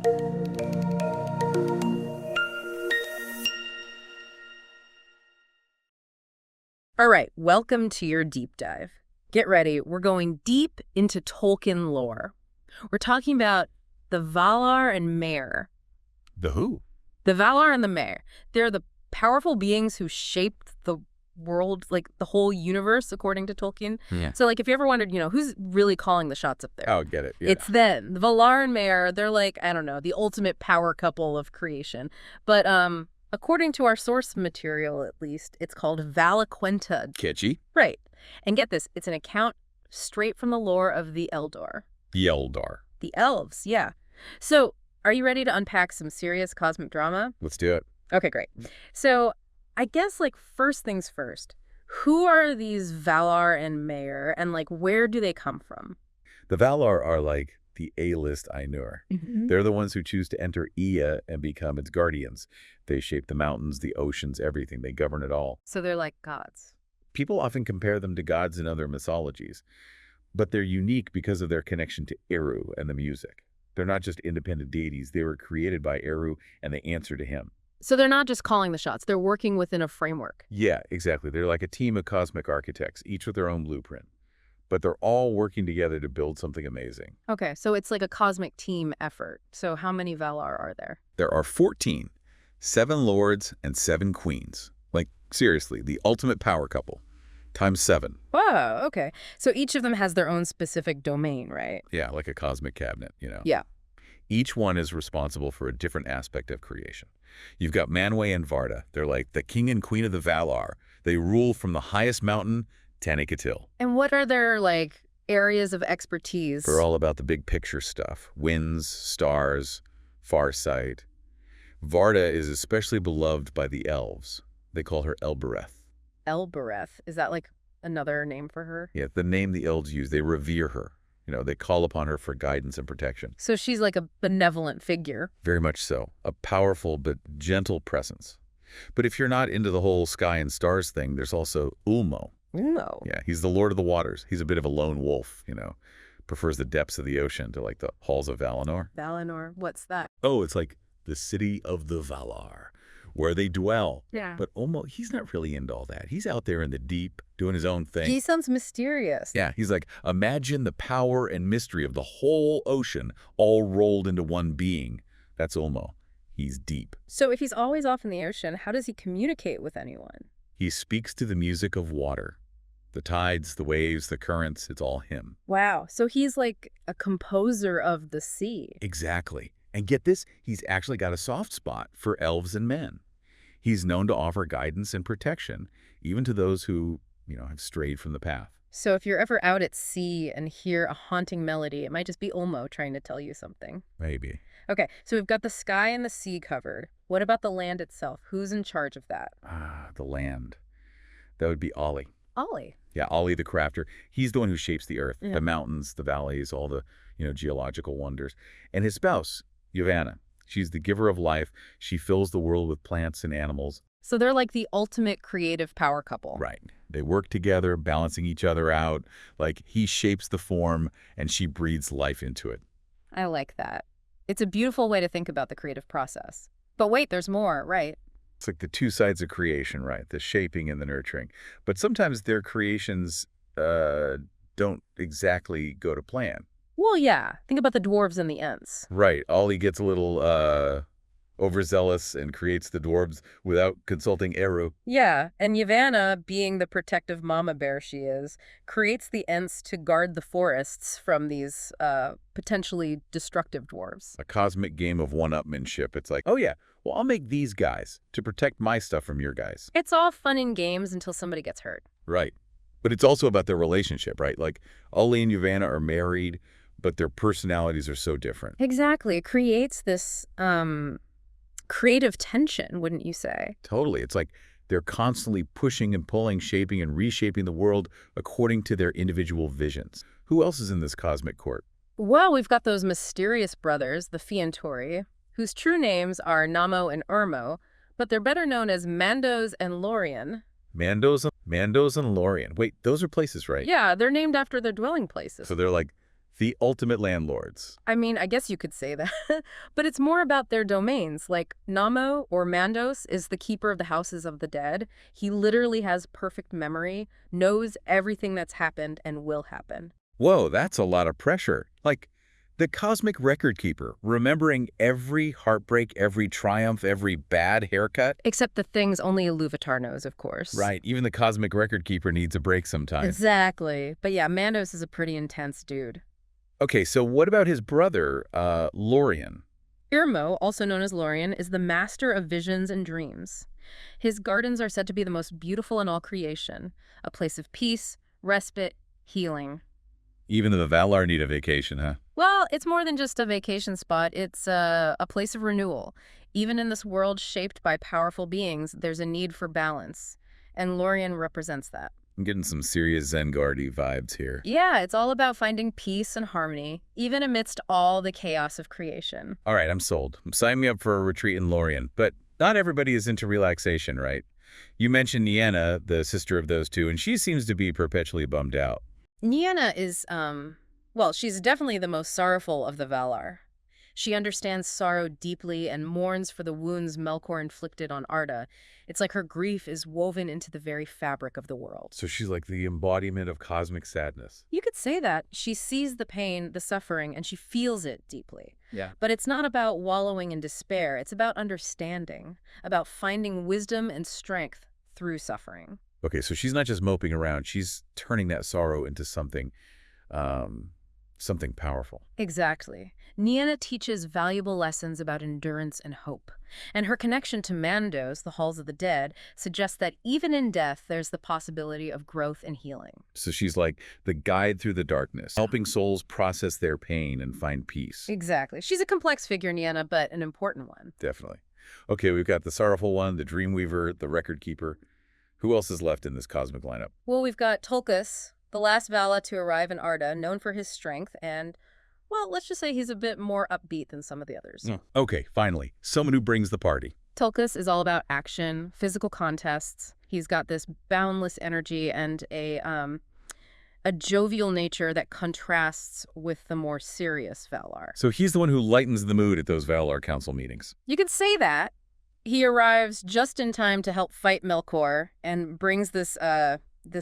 All right, welcome to your deep dive. Get ready, we're going deep into Tolkien lore. We're talking about the Valar and MAIAR. The who? The Valar and the MAIAR. They're the powerful beings who shaped the world, like the whole universe, according to Tolkien. Yeah. So, like, if you ever wondered, who's really calling the shots up there? Oh, get it. Yeah. It's them. The Valar and MAIAR, they're like, I don't know, the ultimate power couple of creation. But, according to our source material, at least, it's called Valaquenta. Kitschy. Right. And get this, it's an account straight from the lore of the Eldor. The Eldar. The elves, yeah. So, are you ready to unpack some serious cosmic drama? Let's do it. Okay, great. So, I guess, like, first things first, who are these Valar and MAIAR, and, like, where do they come from? The Valar are like the A-list Ainur. They're the ones who choose to enter Ea and become its guardians. They shape the mountains, the oceans, everything. They govern it all. So they're like gods. People often compare them to gods in other mythologies, but they're unique because of their connection to Eru and the music. They're not just independent deities. They were created by Eru, and they answer to him. So they're not just calling the shots. They're working within a framework. Yeah, exactly. They're like a team of cosmic architects, each with their own blueprint. But they're all working together to build something amazing. Okay, so it's like a cosmic team effort. So how many Valar are there? There are 14, 7 lords and 7 queens. Like, seriously, the ultimate power couple. Times 7. Wow, okay. So each of them has their own specific domain, right? Yeah, like a cosmic cabinet, Yeah. Each one is responsible for a different aspect of creation. You've got Manwë and Varda. They're like the king and queen of the Valar. They rule from the highest mountain, Tanicatil. And what are their, like, areas of expertise? They're all about the big picture stuff. Winds, stars, far sight. Varda is especially beloved by the elves. They call her Elbereth. Elbereth. Is that, like, another name for her? Yeah, the name the elves use. They revere her. They call upon her for guidance and protection. So she's like a benevolent figure. Very much so. A powerful but gentle presence. But if you're not into the whole sky and stars thing, there's also Ulmo. No. Yeah, he's the Lord of the Waters. He's a bit of a lone wolf, Prefers the depths of the ocean to like the halls of Valinor. Valinor, what's that? Oh, it's like the city of the Valar, where they dwell. Yeah. But Ulmo, he's not really into all that. He's out there in the deep, doing his own thing. He sounds mysterious. Yeah, he's like, imagine the power and mystery of the whole ocean all rolled into one being. That's Ulmo. He's deep. So if he's always off in the ocean, how does he communicate with anyone? He speaks to the music of water. The tides, the waves, the currents, it's all him. Wow. So he's like a composer of the sea. Exactly. And get this, he's actually got a soft spot for elves and men. He's known to offer guidance and protection, even to those who, have strayed from the path. So if you're ever out at sea and hear a haunting melody, it might just be Ulmo trying to tell you something. Maybe. Okay, so we've got the sky and the sea covered. What about the land itself? Who's in charge of that? The land. That would be Ollie. Ollie. Yeah, Ollie the crafter. He's the one who shapes the earth, Yeah. the mountains, the valleys, all the, geological wonders. And his spouse, Yavanna. She's the giver of life. She fills the world with plants and animals. So they're like the ultimate creative power couple. Right. They work together, balancing each other out. Like he shapes the form and she breathes life into it. I like that. It's a beautiful way to think about the creative process. But wait, there's more, right? It's like the two sides of creation, right? The shaping and the nurturing. But sometimes their creations don't exactly go to plan. Well, yeah. Think about the dwarves and the Ents. Right. Ollie gets a little overzealous and creates the dwarves without consulting Eru. Yeah, and Yavanna, being the protective mama bear she is, creates the Ents to guard the forests from these potentially destructive dwarves. A cosmic game of one-upmanship. It's like, oh yeah, well, I'll make these guys to protect my stuff from your guys. It's all fun and games until somebody gets hurt. Right. But it's also about their relationship, right? Like, Ollie and Yavanna are married, but their personalities are so different. Exactly. It creates this creative tension, wouldn't you say? Totally. It's like they're constantly pushing and pulling, shaping and reshaping the world according to their individual visions. Who else is in this cosmic court? Well, we've got those mysterious brothers, the Fiantori, whose true names are Namo and Urmo, but they're better known as Mandos and Lorien. Mandos and Lorien. Wait, those are places, right? Yeah, they're named after their dwelling places. So they're like The ultimate landlords. I mean, I guess you could say that. But it's more about their domains. Like Namo or Mandos is the keeper of the houses of the dead. He literally has perfect memory, knows everything that's happened and will happen. Whoa, that's a lot of pressure. Like the cosmic record keeper, remembering every heartbreak, every triumph, every bad haircut. Except the things only a Iluvatar knows, of course. Right, even the cosmic record keeper needs a break sometimes. Exactly. But yeah, Mandos is a pretty intense dude. Okay, so what about his brother, Lorien? Irmo, also known as Lorien, is the master of visions and dreams. His gardens are said to be the most beautiful in all creation, a place of peace, respite, healing. Even the Valar need a vacation, huh? Well, it's more than just a vacation spot. It's a place of renewal. Even in this world shaped by powerful beings, there's a need for balance. And Lorien represents that. I'm getting some serious Zengardy vibes here. Yeah, it's all about finding peace and harmony, even amidst all the chaos of creation. All right, I'm sold. Sign me up for a retreat in Lorien. But not everybody is into relaxation, right? You mentioned Nienna, the sister of those two, and she seems to be perpetually bummed out. Nienna is, well, she's definitely the most sorrowful of the Valar. She understands sorrow deeply and mourns for the wounds Melkor inflicted on Arda. It's like her grief is woven into the very fabric of the world. So she's like the embodiment of cosmic sadness. You could say that. She sees the pain, the suffering, and she feels it deeply. Yeah. But it's not about wallowing in despair. It's about understanding, about finding wisdom and strength through suffering. Okay, so she's not just moping around. She's turning that sorrow into something powerful. Exactly. Nienna teaches valuable lessons about endurance and hope. And her connection to Mandos, the Halls of the Dead, suggests that even in death, there's the possibility of growth and healing. So she's like the guide through the darkness, helping souls process their pain and find peace. Exactly. She's a complex figure, Nienna, but an important one. Definitely. Okay, we've got the sorrowful one, the Dreamweaver, the Record Keeper. Who else is left in this cosmic lineup? Well, we've got Tolkien, the last Vala to arrive in Arda, known for his strength, and, well, let's just say he's a bit more upbeat than some of the others. Okay, finally, someone who brings the party. Tolkien is all about action, physical contests. He's got this boundless energy and a jovial nature that contrasts with the more serious Valar. So he's the one who lightens the mood at those Valar Council meetings. You could say that. He arrives just in time to help fight Melkor and brings this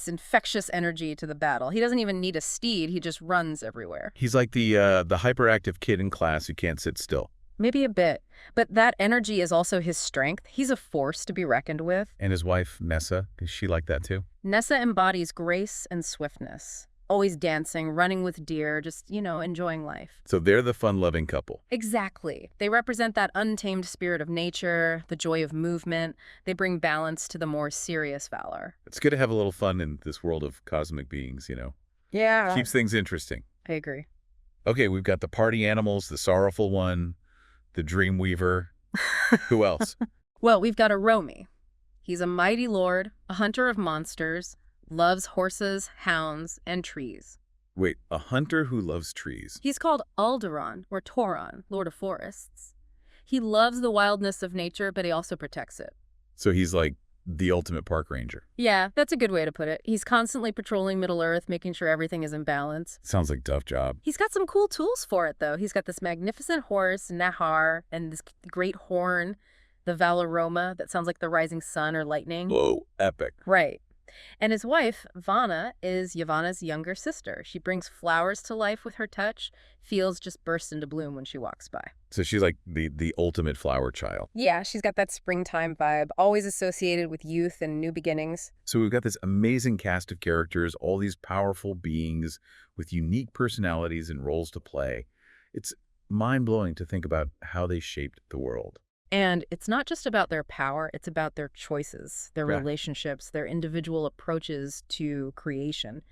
infectious energy to the battle. He doesn't even need a steed. He just runs everywhere. He's like the hyperactive kid in class who can't sit still. Maybe a bit. But that energy is also his strength. He's a force to be reckoned with. And his wife, Nessa, is she like that too? Nessa embodies grace and swiftness. Always dancing, running with deer, just, enjoying life. So they're the fun-loving couple. Exactly. They represent that untamed spirit of nature, the joy of movement. They bring balance to the more serious Valar. It's good to have a little fun in this world of cosmic beings, Yeah. Keeps things interesting. I agree. Okay, we've got the party animals, the sorrowful one, the Dreamweaver. Who else? Well, we've got a Romi. He's a mighty lord, a hunter of monsters, loves horses, hounds, and trees. Wait, a hunter who loves trees. He's called Alderaan, or Tauron, Lord of Forests. He loves the wildness of nature, but he also protects it. So he's like the ultimate park ranger. Yeah, that's a good way to put it. He's constantly patrolling Middle-earth, making sure everything is in balance. Sounds like a tough job. He's got some cool tools for it, though. He's got this magnificent horse, Nahar, and this great horn, the Valaroma, that sounds like the rising sun or lightning. Whoa, epic. Right. And his wife, Vanna, is Yavanna's younger sister. She brings flowers to life with her touch. Fields just burst into bloom when she walks by. So she's like the ultimate flower child. Yeah, she's got that springtime vibe, always associated with youth and new beginnings. So we've got this amazing cast of characters, all these powerful beings with unique personalities and roles to play. It's mind-blowing to think about how they shaped the world. And it's not just about their power, it's about their choices, their relationships, their individual approaches to creation.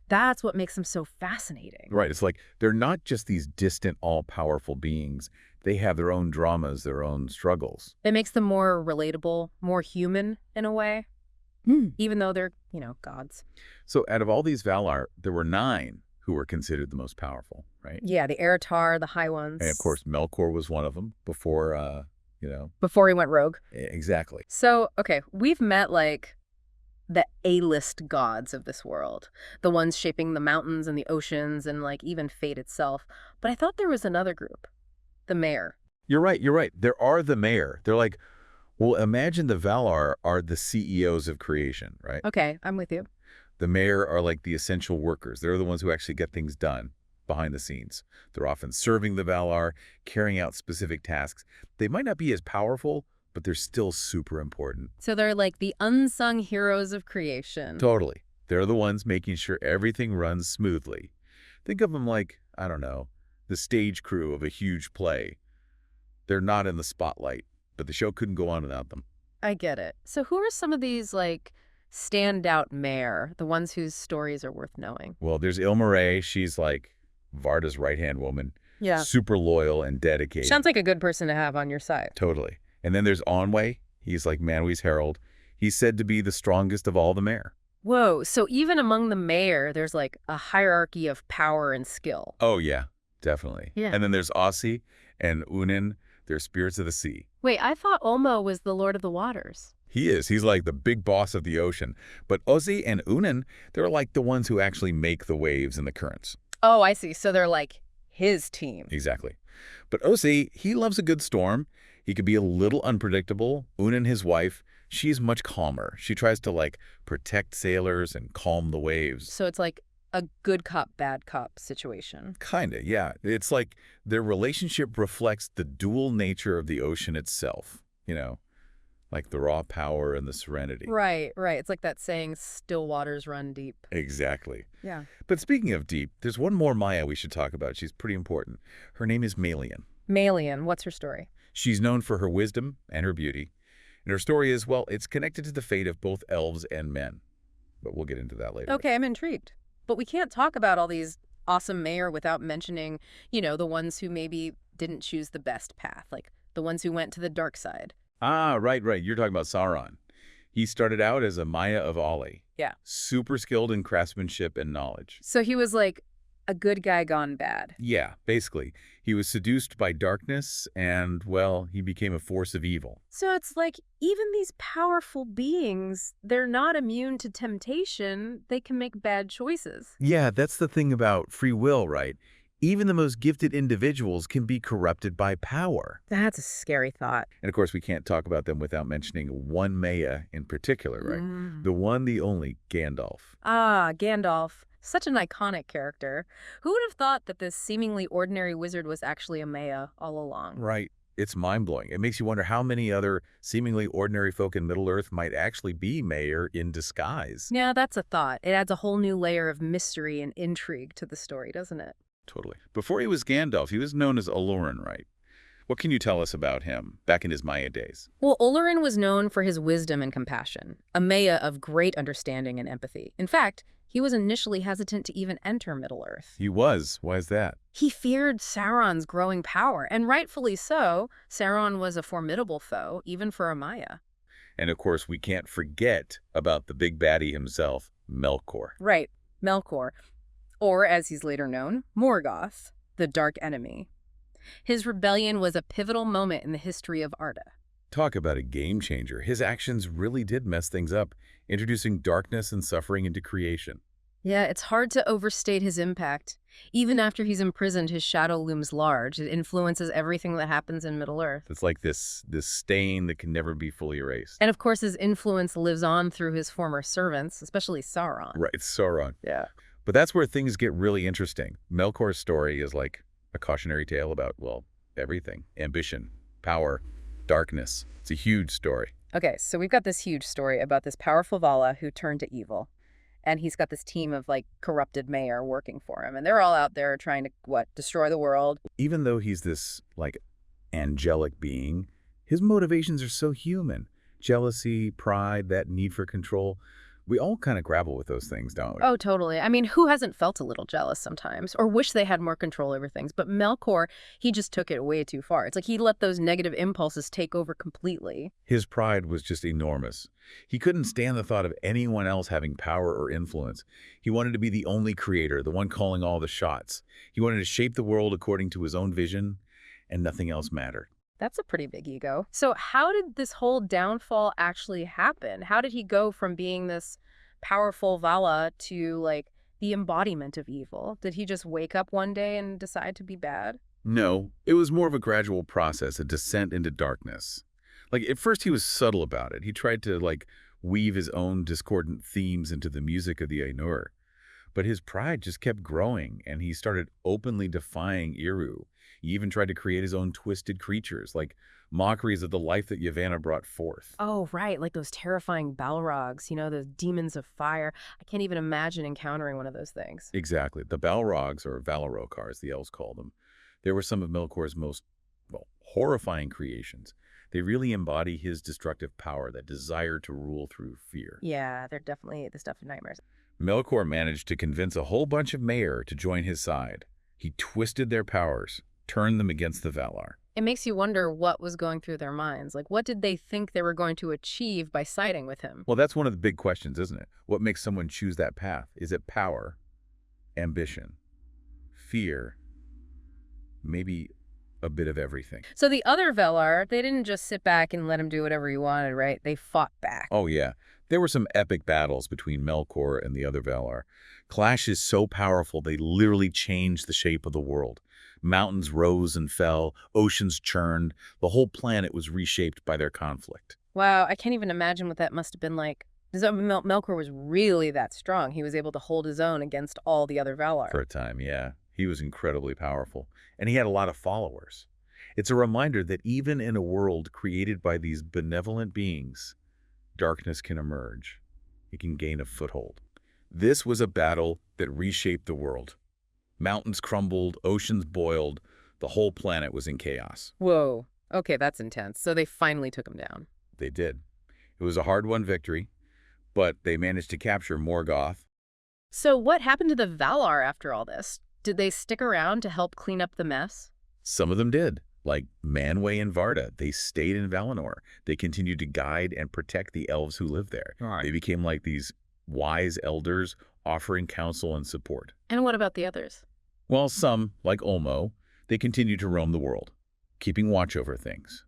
That's what makes them so fascinating. Right. It's like they're not just these distant, all-powerful beings. They have their own dramas, their own struggles. It makes them more relatable, more human in a way, even though they're, gods. So out of all these Valar, there were 9 who were considered the most powerful, right? Yeah, the Eretar, the High Ones. And of course, Melkor was one of them before, Before he went rogue. Exactly. So, okay, we've met like the A-list gods of this world, the ones shaping the mountains and the oceans and, like, even fate itself. But I thought there was another group, the MAIAR. You're right, you're right. There are the mayor. They're like, well, imagine the Valar are the CEOs of creation, right? Okay, I'm with you. The mayor are like the essential workers. They're the ones who actually get things done behind the scenes. They're often serving the Valar, carrying out specific tasks. They might not be as powerful, but they're still super important. So they're like the unsung heroes of creation. Totally. They're the ones making sure everything runs smoothly. Think of them like, I don't know, the stage crew of a huge play. They're not in the spotlight, but the show couldn't go on without them. I get it. So who are some of these, like, standout MAIAR, the ones whose stories are worth knowing? Well, there's Ilmaray. She's like Varda's right-hand woman. Yeah. Super loyal and dedicated. Sounds like a good person to have on your side. Totally. And then there's Onway. He's like Manwë's herald. He's said to be the strongest of all the mayor. Whoa, so even among the MAIAR, there's like a hierarchy of power and skill. Oh, yeah, definitely. Yeah. And then there's Aussie and Unin. They're spirits of the sea. Wait, I thought Olmo was the Lord of the Waters. He is. He's like the big boss of the ocean. But Ozzy and Unin, they're like the ones who actually make the waves and the currents. Oh, I see. So they're like his team. Exactly. But Ozzy, he loves a good storm. He could be a little unpredictable. Unin, his wife, she's much calmer. She tries to, like, protect sailors and calm the waves. So it's like a good cop, bad cop situation. Kinda, yeah. It's like their relationship reflects the dual nature of the ocean itself, you know, like the raw power and the serenity. Right, right. It's like that saying, still waters run deep. Exactly. Yeah. But speaking of deep, there's one more Maya we should talk about. She's pretty important. Her name is Maelian. Maelian, what's her story? She's known for her wisdom and her beauty. And her story is, well, it's connected to the fate of both elves and men. But we'll get into that later. Okay, I'm intrigued. But we can't talk about all these awesome MAIAR without mentioning, you know, the ones who maybe didn't choose the best path, like the ones who went to the dark side. Ah, right, right. You're talking about Sauron. He started out as a Maya of Arda. Yeah. Super skilled in craftsmanship and knowledge. So he was like a good guy gone bad. Yeah, basically. He was seduced by darkness and, well, he became a force of evil. So it's like even these powerful beings, they're not immune to temptation. They can make bad choices. Yeah, that's the thing about free will, right? Even the most gifted individuals can be corrupted by power. That's a scary thought. And of course, we can't talk about them without mentioning one Maya in particular, right? The one, the only, Gandalf. Ah, Gandalf. Such an iconic character. Who would have thought that this seemingly ordinary wizard was actually a Maya all along? Right. It's mind-blowing. It makes you wonder how many other seemingly ordinary folk in Middle-earth might actually be MAIAR in disguise. Yeah, that's a thought. It adds a whole new layer of mystery and intrigue to the story, doesn't it? Totally. Before he was Gandalf, he was known as Olorin, right? What can you tell us about him back in his Maya days? Well, Olorin was known for his wisdom and compassion, a Maya of great understanding and empathy. In fact, he was initially hesitant to even enter Middle-earth. He was. Why is that? He feared Sauron's growing power, and rightfully so. Sauron was a formidable foe, even for a Maya. And of course, we can't forget about the big baddie himself, Melkor. Right, Melkor. Or, as he's later known, Morgoth, the Dark Enemy. His rebellion was a pivotal moment in the history of Arda. Talk about a game changer. His actions really did mess things up, introducing darkness and suffering into creation. Yeah, it's hard to overstate his impact. Even after he's imprisoned, his shadow looms large. It influences everything that happens in Middle-earth. It's like this stain that can never be fully erased. And of course, his influence lives on through his former servants, especially Sauron. Right, Sauron. Yeah. But that's where things get really interesting. Melkor's story is like a cautionary tale about, well, everything. Ambition, power, darkness. It's a huge story. Okay, so we've got this huge story about this powerful Vala who turned to evil. And he's got this team of, like, corrupted MAIAR working for him. And they're all out there trying to, destroy the world. Even though he's this, like, angelic being, his motivations are so human. Jealousy, pride, that need for control. We all kind of grapple with those things, don't we? Oh, totally. I mean, who hasn't felt a little jealous sometimes or wish they had more control over things? But Melkor, he just took it way too far. It's like he let those negative impulses take over completely. His pride was just enormous. He couldn't stand the thought of anyone else having power or influence. He wanted to be the only creator, the one calling all the shots. He wanted to shape the world according to his own vision, and nothing else mattered. That's a pretty big ego. So how did this whole downfall actually happen? How did he go from being this powerful Vala to, like, the embodiment of evil? Did he just wake up one day and decide to be bad? No, it was more of a gradual process, a descent into darkness. Like, at first he was subtle about it. He tried to, like, weave his own discordant themes into the music of the Ainur. But his pride just kept growing, and he started openly defying Iru. He even tried to create his own twisted creatures, like mockeries of the life that Yavanna brought forth. Oh, right, like those terrifying Balrogs, those demons of fire. I can't even imagine encountering one of those things. Exactly. The Balrogs, or Valarokar, as the elves call them, they were some of Melkor's most, well, horrifying creations. They really embody his destructive power, that desire to rule through fear. Yeah, they're definitely the stuff of nightmares. Melkor managed to convince a whole bunch of MAIAR to join his side. He twisted their powers, turned them against the Valar. It makes you wonder what was going through their minds. Like, what did they think they were going to achieve by siding with him? Well, that's one of the big questions, isn't it? What makes someone choose that path? Is it power, ambition, fear, maybe a bit of everything? So the other Velar, they didn't just sit back and let him do whatever he wanted, right? They fought back. Oh, yeah. There were some epic battles between Melkor and the other Valar. Clashes so powerful they literally changed the shape of the world. Mountains rose and fell, oceans churned. The whole planet was reshaped by their conflict. Wow, I can't even imagine what that must have been like. Melkor was really that strong. He was able to hold his own against all the other Valar. For a time, yeah. He was incredibly powerful, and he had a lot of followers. It's a reminder that even in a world created by these benevolent beings, darkness can emerge. It can gain a foothold. This was a battle that reshaped the world. Mountains crumbled, oceans boiled, the whole planet was in chaos. Whoa. Okay, that's intense. So they finally took him down. They did. It was a hard-won victory, but they managed to capture Morgoth. So what happened to the Valar after all this? Did they stick around to help clean up the mess? Some of them did, like Manwë and Varda. They stayed in Valinor. They continued to guide and protect the elves who lived there. Right. They became like these wise elders offering counsel and support. And what about the others? While some, like Olmo, they continued to roam the world, keeping watch over things,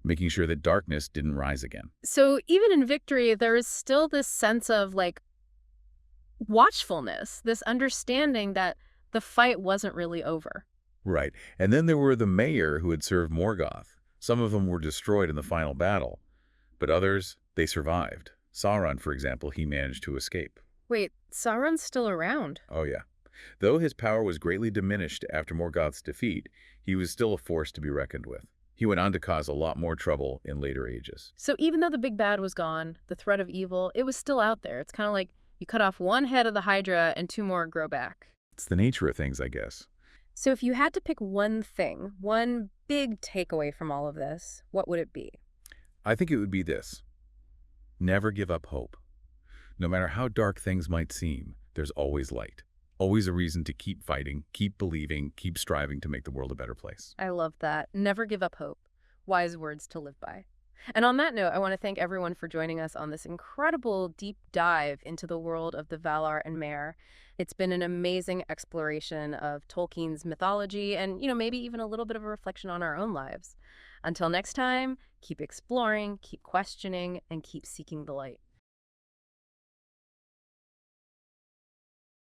making sure that darkness didn't rise again. So even in victory, there is still this sense of, like, watchfulness, this understanding that the fight wasn't really over. Right. And then there were the MAIAR who had served Morgoth. Some of them were destroyed in the final battle, but others, they survived. Sauron, for example, he managed to escape. Wait, Sauron's still around? Oh, yeah. Though his power was greatly diminished after Morgoth's defeat, he was still a force to be reckoned with. He went on to cause a lot more trouble in later ages. So even though the big bad was gone, the threat of evil, it was still out there. It's kind of like you cut off one head of the Hydra and two more grow back. It's the nature of things, I guess. So if you had to pick one thing, one big takeaway from all of this, what would it be? I think it would be this. Never give up hope. No matter how dark things might seem, there's always light. Always a reason to keep fighting, keep believing, keep striving to make the world a better place. I love that. Never give up hope. Wise words to live by. And on that note, I want to thank everyone for joining us on this incredible deep dive into the world of the Valar and MAIAR. It's been an amazing exploration of Tolkien's mythology and, maybe even a little bit of a reflection on our own lives. Until next time, keep exploring, keep questioning, and keep seeking the light.